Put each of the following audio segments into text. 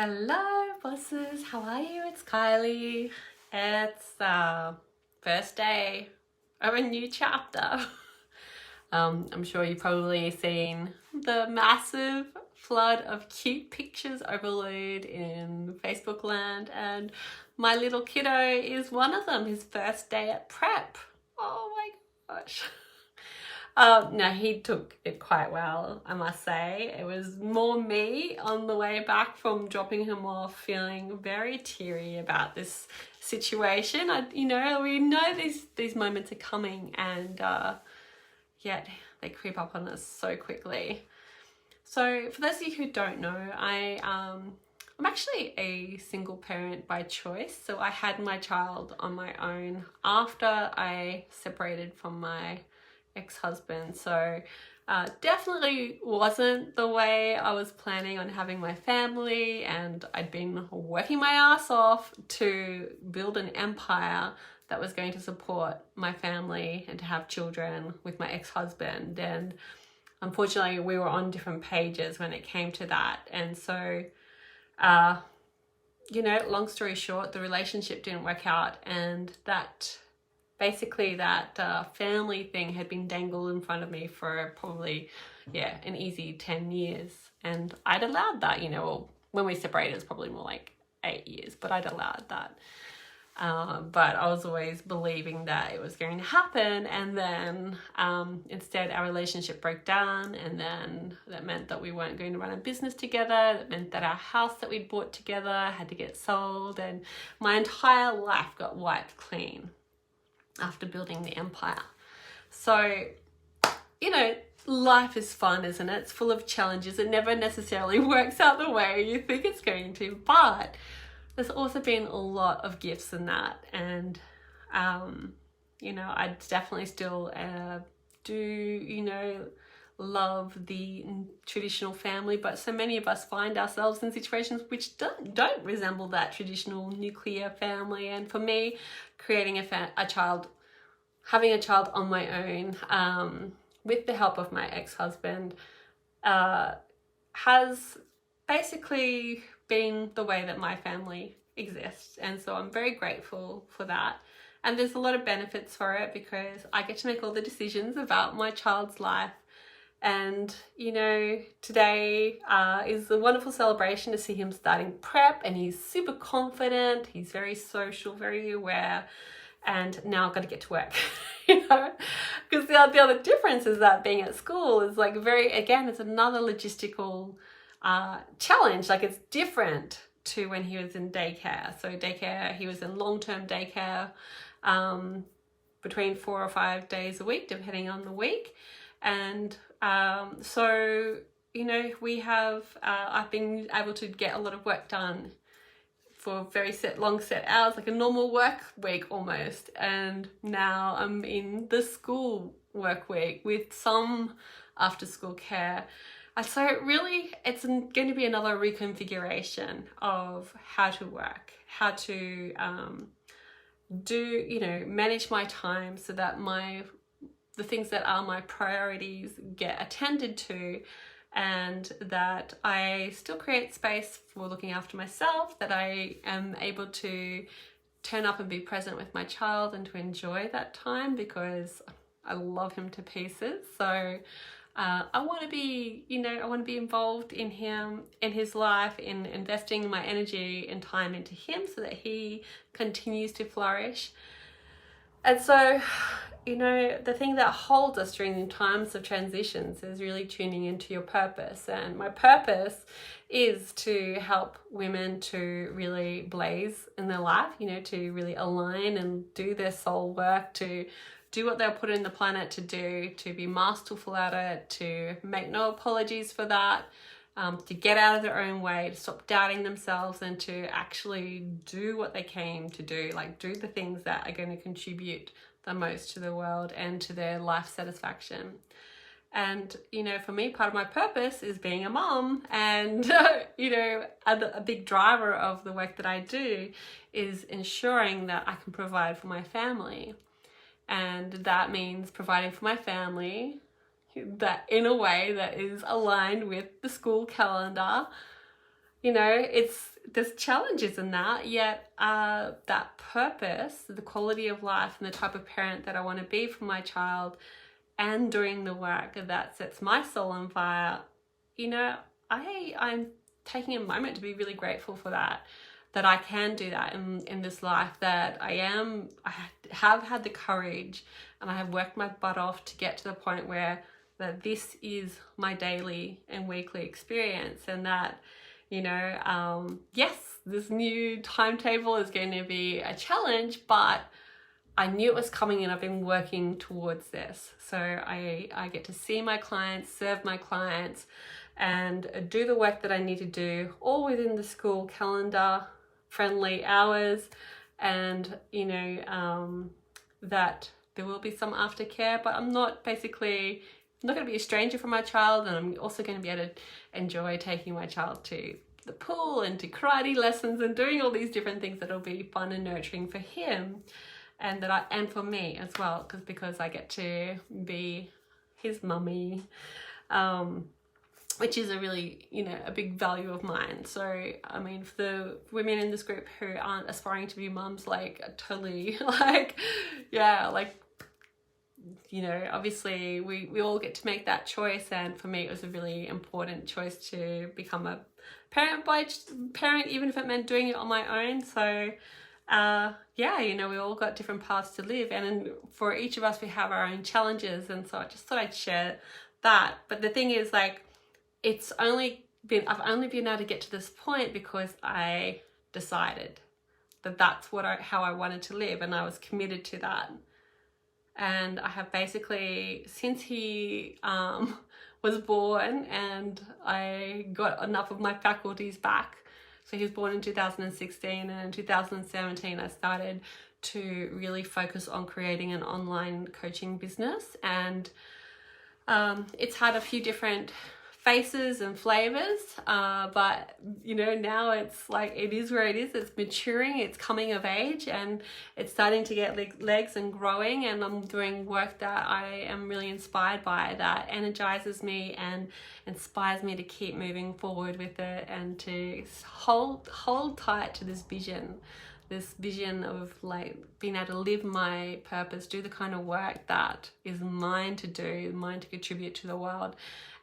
Hello bosses, how are you? It's Kylie. It's first day of a new chapter. I'm sure you've probably seen the massive flood of cute pictures overload in Facebook land, and my little kiddo is one of them, his first day at prep. Oh my gosh. No, he took it quite well, I must say. It was more me on the way back from dropping him off, feeling very teary about this situation. We know these moments are coming, and yet they creep up on us so quickly. So for those of you who don't know, I'm actually a single parent by choice. So I had my child on my own after I separated from my ex-husband. So definitely wasn't the way I was planning on having my family, and I'd been working my ass off to build an empire that was going to support my family and to have children with my ex-husband. And unfortunately we were on different pages when it came to that. And so long story short, the relationship didn't work out, and that family thing had been dangled in front of me for probably, an easy 10 years. And I'd allowed that, when we separated, it's probably more like 8 years, but I'd allowed that. But I was always believing that it was going to happen. And then instead our relationship broke down, and then that meant that we weren't going to run a business together. That meant that our house that we'd bought together had to get sold, and my entire life got wiped clean after building the empire. So, life is fun, isn't it? It's full of challenges. It never necessarily works out the way you think it's going to, but there's also been a lot of gifts in that. And, I definitely still love the traditional family, but so many of us find ourselves in situations which don't resemble that traditional nuclear family. And for me, creating having a child on my own, with the help of my ex-husband, has basically been the way that my family exists. And so I'm very grateful for that. And there's a lot of benefits for it because I get to make all the decisions about my child's life. And, today is a wonderful celebration to see him starting prep, and he's super confident. He's very social, very aware. And now I've got to get to work, because the other difference is that being at school is it's another logistical challenge. Like, it's different to when he was in daycare. So he was in long-term daycare between 4 or 5 days a week, depending on the week. And I've been able to get a lot of work done for very long set hours, like a normal work week almost. And now I'm in the school work week with some after school care. So it's going to be another reconfiguration of how to work, how to manage my time so that the things that are my priorities get attended to, and that I still create space for looking after myself, that I am able to turn up and be present with my child and to enjoy that time, because I love him to pieces. So I want to be involved in him, in his life, in investing my energy and time into him so that he continues to flourish. And so, the thing that holds us during times of transitions is really tuning into your purpose. And my purpose is to help women to really blaze in their life, to really align and do their soul work, to do what they're put in the planet to do, to be masterful at it, to make no apologies for that, to get out of their own way, to stop doubting themselves, and to actually do what they came to do, do the things that are going to contribute the most to the world and to their life satisfaction. And, for me, part of my purpose is being a mom. And, a big driver of the work that I do is ensuring that I can provide for my family. And that means providing for my family that in a way that is aligned with the school calendar, there's challenges in that, yet that purpose, the quality of life and the type of parent that I want to be for my child, and doing the work that sets my soul on fire, I'm taking a moment to be really grateful for that I can do that in this life, that I have had the courage and I have worked my butt off to get to the point where that this is my daily and weekly experience, and that, yes, this new timetable is going to be a challenge, but I knew it was coming and I've been working towards this. So I get to see my clients, serve my clients, and do the work that I need to do, all within the school calendar, friendly hours, and that there will be some aftercare, but I'm not going to be a stranger for my child, and I'm also going to be able to enjoy taking my child to the pool and to karate lessons and doing all these different things that'll be fun and nurturing for him, and for me as well, because I get to be his mummy, which is a really, a big value of mine. So, I mean, for the women in this group who aren't aspiring to be mums, totally, obviously we all get to make that choice. And for me, it was a really important choice to become a parent, even if it meant doing it on my own. So, we all got different paths to live. And for each of us, we have our own challenges. And so I just thought I'd share that. But the thing is, I've only been able to get to this point because I decided that that's how I wanted to live, and I was committed to that. And I have basically, since he was born and I got enough of my faculties back, so he was born in 2016, and in 2017 I started to really focus on creating an online coaching business, and it's had a few different faces and flavors, but now it's it is where it is. It's maturing, it's coming of age, and it's starting to get legs and growing, and I'm doing work that I am really inspired by, that energizes me and inspires me to keep moving forward with it, and to hold tight to this vision of being able to live my purpose, do the kind of work that is mine to do, mine to contribute to the world,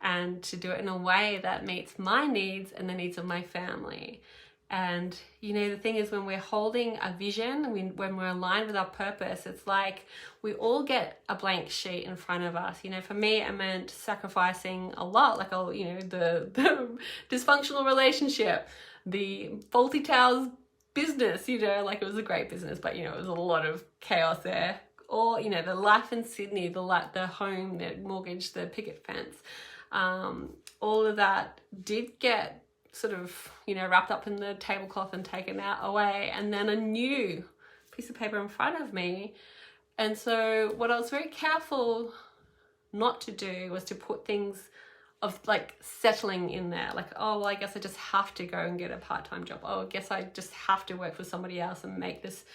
and to do it in a way that meets my needs and the needs of my family. And the thing is, when we're holding a vision, when we're aligned with our purpose, it's like we all get a blank sheet in front of us. For me, it meant sacrificing a lot, the dysfunctional relationship, the faulty towels business, it was a great business, but it was a lot of chaos there. Or the life in Sydney, the home, the mortgage, the picket fence, all of that did get sort of wrapped up in the tablecloth and taken away, and then a new piece of paper in front of me. And so what I was very careful not to do was to put things of settling in there, I guess I just have to go and get a part-time job. I guess I just have to work for somebody else and make this,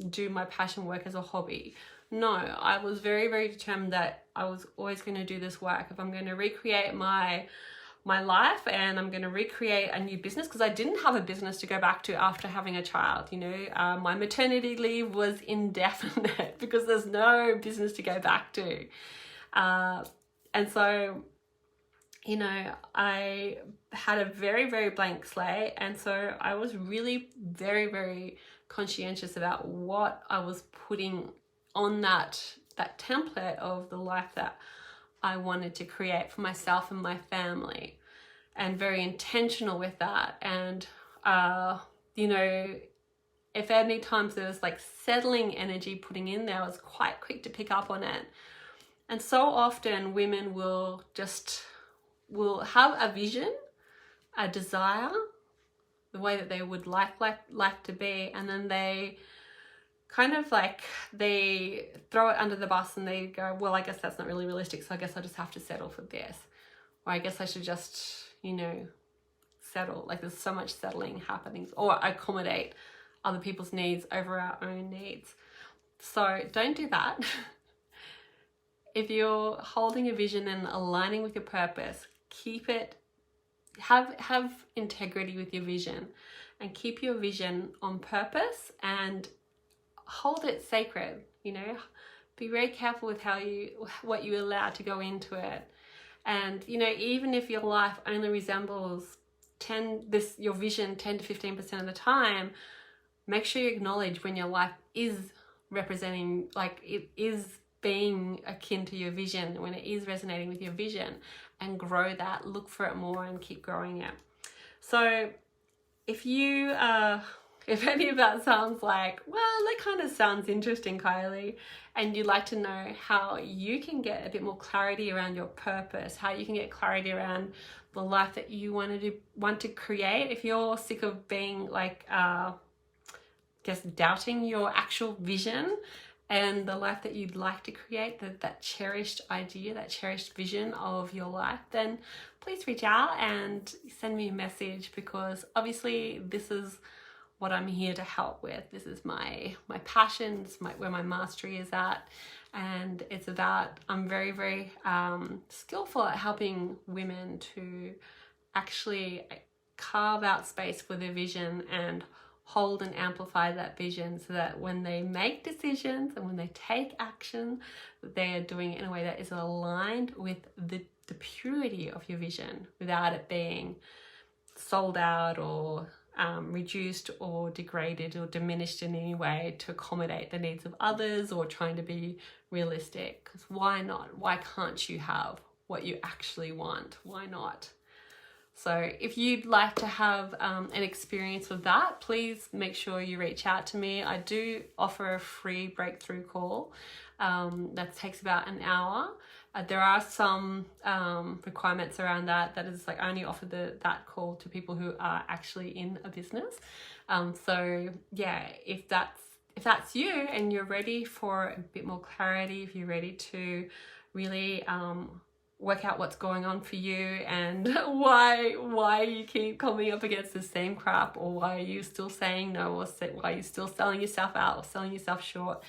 do my passion work as a hobby. No, I was very, very determined that I was always going to do this work. If I'm going to recreate my life, and I'm going to recreate a new business, because I didn't have a business to go back to after having a child. My maternity leave was indefinite because there's no business to go back to. And so, I had a very, very blank slate. And so I was really very, very conscientious about what I was putting on that template of the life that I wanted to create for myself and my family, and very intentional with that. And, if any times there was settling energy putting in there, I was quite quick to pick up on it. And so often women will have a vision, a desire, the way that they would like to be, and then they kind of they throw it under the bus and they go, well, I guess that's not really realistic, so I guess I just have to settle for this, or I guess I should just settle. There's so much settling happening, or accommodate other people's needs over our own needs. So don't do that. If you're holding a vision and aligning with your purpose, keep it have integrity with your vision, and keep your vision on purpose and hold it sacred. You know, be very careful with what you allow to go into it. And you know, even if your life only resembles your vision 10 to 15% of the time, make sure you acknowledge when your life is representing, like it is being akin to your vision, when it is resonating with your vision, and grow that, look for it more and keep growing it. So if any of that sounds like, well, that kind of sounds interesting, Kylie, and you'd like to know how you can get a bit more clarity around your purpose, how you can get clarity around the life that you want to create, if you're sick of being like, just doubting your actual vision and the life that you'd like to create, that cherished idea, that cherished vision of your life, then please reach out and send me a message, because obviously this is what I'm here to help with. This is my passion, it's where my mastery is at, and it's about, I'm very, very skillful at helping women to actually carve out space for their vision and hold and amplify that vision, so that when they make decisions and when they take action, they are doing it in a way that is aligned with the purity of your vision, without it being sold out or reduced or degraded or diminished in any way to accommodate the needs of others, or trying to be realistic. Because why not? Why can't you have what you actually want? Why not? So if you'd like to have an experience of that, please make sure you reach out to me. I do offer a free breakthrough call that takes about an hour. There are some requirements around that is like, I only offer that call to people who are actually in a business. So yeah, if that's you and you're ready for a bit more clarity, if you're ready to really work out what's going on for you, and why you keep coming up against the same crap, or why are you still saying no, or why are you still selling yourself out or selling yourself short,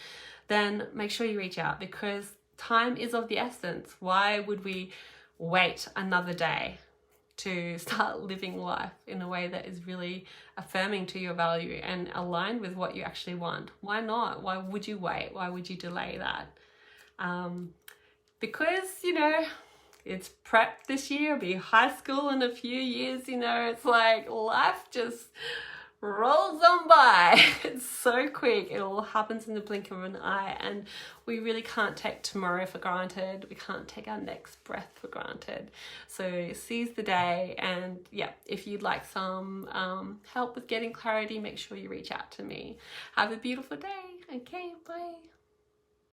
then make sure you reach out, because time is of the essence. Why would we wait another day to start living life in a way that is really affirming to your value and aligned with what you actually want? Why not? Why would you wait? Why would you delay that? Because, you know, it's prep this year, it'll be high school in a few years, you know, it's like life just rolls on by. It's so quick. It all happens in the blink of an eye, and we really can't take tomorrow for granted. We can't take our next breath for granted. So seize the day, and yeah, if you'd like some help with getting clarity, make sure you reach out to me. Have a beautiful day. Okay, bye.